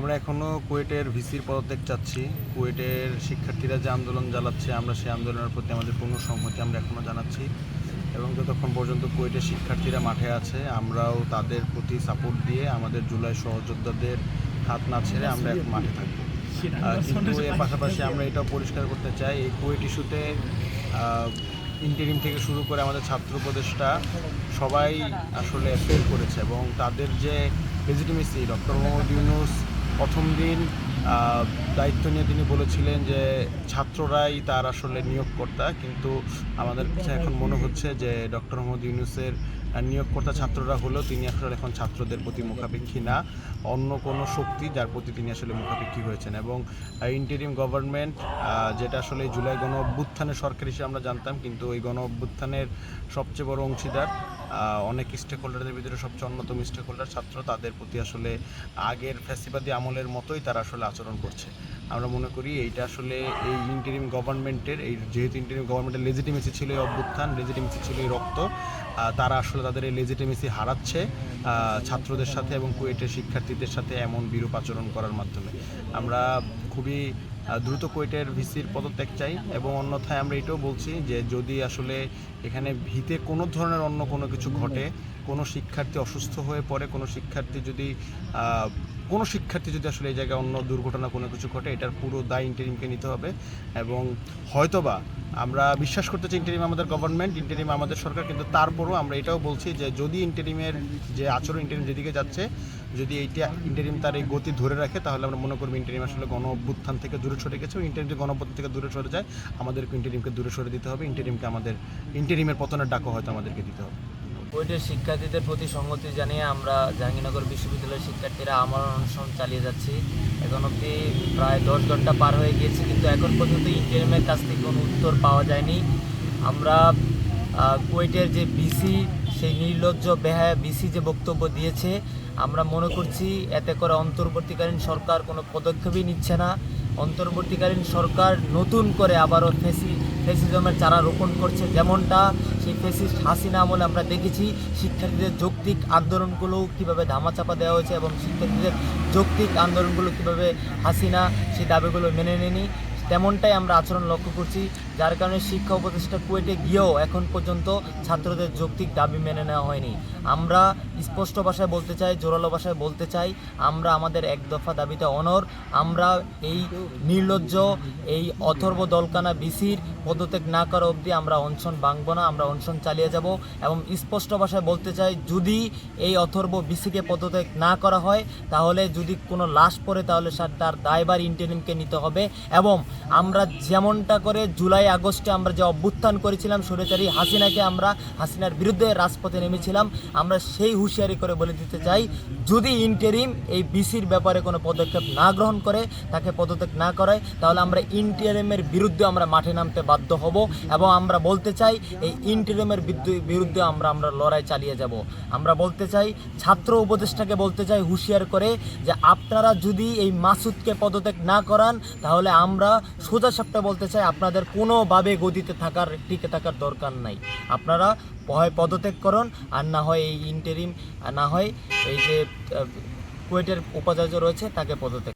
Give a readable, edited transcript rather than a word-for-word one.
আমরা এখনও কুয়েটের ভিসির পদত্যাগ চাচ্ছি। কুয়েটের শিক্ষার্থীরা যে আন্দোলন চালাচ্ছে, আমরা সেই আন্দোলনের প্রতি আমাদের পূর্ণ সংহতি আমরা এখনও জানাচ্ছি এবং যতক্ষণ পর্যন্ত কুয়েটের শিক্ষার্থীরা মাঠে আছে আমরাও তাদের প্রতি সাপোর্ট দিয়ে আমাদের জুলাই সহযোদ্ধাদের হাত না ছেড়ে আমরা এখন মাঠে থাকবো। কিন্তু এর পাশাপাশি আমরা এটাও পরিষ্কার করতে চাই, এই কুয়েট ইস্যুতে ইন্টারিম থেকে শুরু করে আমাদের ছাত্র উপদেষ্টা সবাই আসলে ফেল করেছে এবং তাদের যে লেজিটিমেসি, ডক্টর মোহাম্মদ ইউনূস প্রথম দিন দায়িত্ব নিয়ে তিনি বলেছিলেন যে ছাত্ররাই তার আসলে নিয়োগকর্তা, কিন্তু আমাদের কাছে এখন মনে হচ্ছে যে ডক্টর মোহাম্মদ ইউনূসের নিয়োগকর্তা ছাত্ররা হলেও তিনি আসলে এখন ছাত্রদের প্রতি মুখাপেক্ষী না, অন্য কোনো শক্তি যার প্রতি তিনি আসলে মুখাপেক্ষী হয়েছেন। এবং ইন্টারিম গভর্নমেন্ট যেটা আসলে জুলাই গণ অভ্যুত্থানের সরকার হিসেবে আমরা জানতাম, কিন্তু ওই গণ অভ্যুত্থানের সবচেয়ে বড় অংশীদার অনেক স্টেক হোল্ডারদের ভিতরে সবচেয়ে অন্যতম স্টেক হোল্ডার ছাত্র, তাদের প্রতি আসলে আগের ফ্যাসিবাদী আমলের মতোই তারা আসলে আচরণ করছে। আমরা মনে করি এইটা আসলে এই ইন্টারিম গভর্নমেন্টের, এই যেহেতু ইন্টারিম গভর্নমেন্টের লেজিটিমেসি ছিল এই অভ্যুত্থান, লেজিটিমেসি ছিল এই রক্ত, তারা আসলে তাদের এই লেজিটিমেসি হারাচ্ছে ছাত্রদের সাথে এবং কুয়েটের শিক্ষার্থীদের সাথে এমন বিরূপ আচরণ করার মাধ্যমে। আমরা খুবই দ্রুত কুয়েটের ভিসির পদত্যাগ চাই এবং অন্যথায় আমরা এটাও বলছি যে যদি আসলে এখানে ভিতে কোনো ধরনের অন্য কোনো কিছু ঘটে, কোনো শিক্ষার্থী অসুস্থ হয়ে পড়ে, কোনো শিক্ষার্থী যদি আসলে এই জায়গায় অন্য দুর্ঘটনা কোনো কিছু ঘটে, এটার পুরো দায় ইন্টারিমকে নিতে হবে। এবং হয়তোবা আমরা বিশ্বাস করতে চাই ইন্টারিম আমাদের গভর্নমেন্ট, ইন্টারিম আমাদের সরকার, কিন্তু তারপরও আমরা এটাও বলছি যে যদি ইন্টারিমের যে আচরণ, ইন্টারিম যেদিকে যাচ্ছে, যদি এইটা ইন্টারিম তার এই গতি ধরে রাখে, তাহলে আমরা মনে করব ইন্টারিম আসলে গণ অভ্যুত্থান থেকে দূরে সরে গেছে। ইন্টারিম যদি গণ অভ্যুত্থান থেকে দূরে সরে যায়, আমাদেরকে ইন্টারিমকে দূরে সরে দিতে হবে। ইন্টারিমের পতনের ডাকও হয়তো আমাদেরকে দিতে হবে। কুয়েটের শিক্ষার্থীদের প্রতি সংহতি জানিয়ে আমরা জাহাঙ্গীরনগর বিশ্ববিদ্যালয়ের শিক্ষার্থীরা আমরণ অনশন চালিয়ে যাচ্ছি। এখন অবধি প্রায় 10 ঘন্টা পার হয়ে গিয়েছে, কিন্তু এখন পর্যন্ত ইন্টারিমের কাছ থেকে কোনো উত্তর পাওয়া যায়নি। আমরা কুয়েটের যে বিসি, সেই নির্লজ্জ বেহায়া বিসি যে বক্তব্য দিয়েছে, আমরা মনে করছি এতে করে অন্তর্বর্তীকালীন সরকার কোনো পদক্ষেপই নিচ্ছে না। অন্তর্বর্তীকালীন সরকার নতুন করে আবারও ফ্যাসিজমের চারা রোপণ করছে, যেমনটা সেই ফ্যাসিস্ট হাসিনা আমলে আমরা দেখেছি। শিক্ষার্থীদের যৌক্তিক আন্দোলনগুলো কীভাবে ধামাচাপা দেওয়া হয়েছে এবং শিক্ষার্থীদের যৌক্তিক আন্দোলনগুলো কীভাবে হাসিনা সেই দাবিগুলো মেনে নেয়নি, তেমনটাই আমরা আচরণ লক্ষ্য করছি। যার কারণে শিক্ষা উপদেষ্টা কুয়েটে গিয়েও এখন পর্যন্ত ছাত্রদের যৌক্তিক দাবি মেনে নেওয়া হয়নি। আমরা স্পষ্ট ভাষায় বলতে চাই, জোরালো ভাষায় বলতে চাই, আমরা আমাদের এক দফা দাবিতে অনড়। আমরা এই নির্লজ্জ, এই অথর্ব দলকানা বিসির পদত্যাগ না করা অবধি আমরা অনশন ভাঙব না, আমরা অনশন চালিয়ে যাব। এবং স্পষ্ট ভাষায় বলতে চাই, যদি এই অথর্ব বিসিকে পদত্যাগ না করা হয়, তাহলে যদি কোনো লাশ পড়ে, তাহলে তার দায়ভার ইন্টারিমকে নিতে হবে। এবং আমরা যেমনটা করে জুলাই আগস্টে আমরা যে অভ্যুত্থান করেছিলাম, স্বৈরাচারী হাসিনার বিরুদ্ধে রাজপথে নেমেছিলাম, আমরা সেই হুঁশিয়ারি করে বলে দিতে চাই, যদি ইন্টারিম এই বিসির ব্যাপারে কোনো পদক্ষেপ না গ্রহণ করে, তাকে পদত্যাগ না করায়, তাহলে আমরা ইন্টারিমের বিরুদ্ধে আমরা মাঠে নামতে বাধ্য হব। এবং আমরা বলতে চাই, এই ইন্টারিমের বিরুদ্ধে আমরা লড়াই চালিয়ে যাব। আমরা বলতে চাই, ছাত্র উপদেষ্টাকে বলতে চাই হুঁশিয়ার করে, যে আপনারা যদি এই মাসুদকে পদত্যাগ না করান, তাহলে আমরা সোজা সাপটা বলতে চাই, আপনাদের কোনোভাবে গদিতে টিকে থাকার দরকার নাই। আপনারা হয় পদত্যাগ করুন, আর না হয় এই ইন্টারিম, না হয় এই যে কুয়েটের উপাচার্য রয়েছে তাকে পদত্যাগ।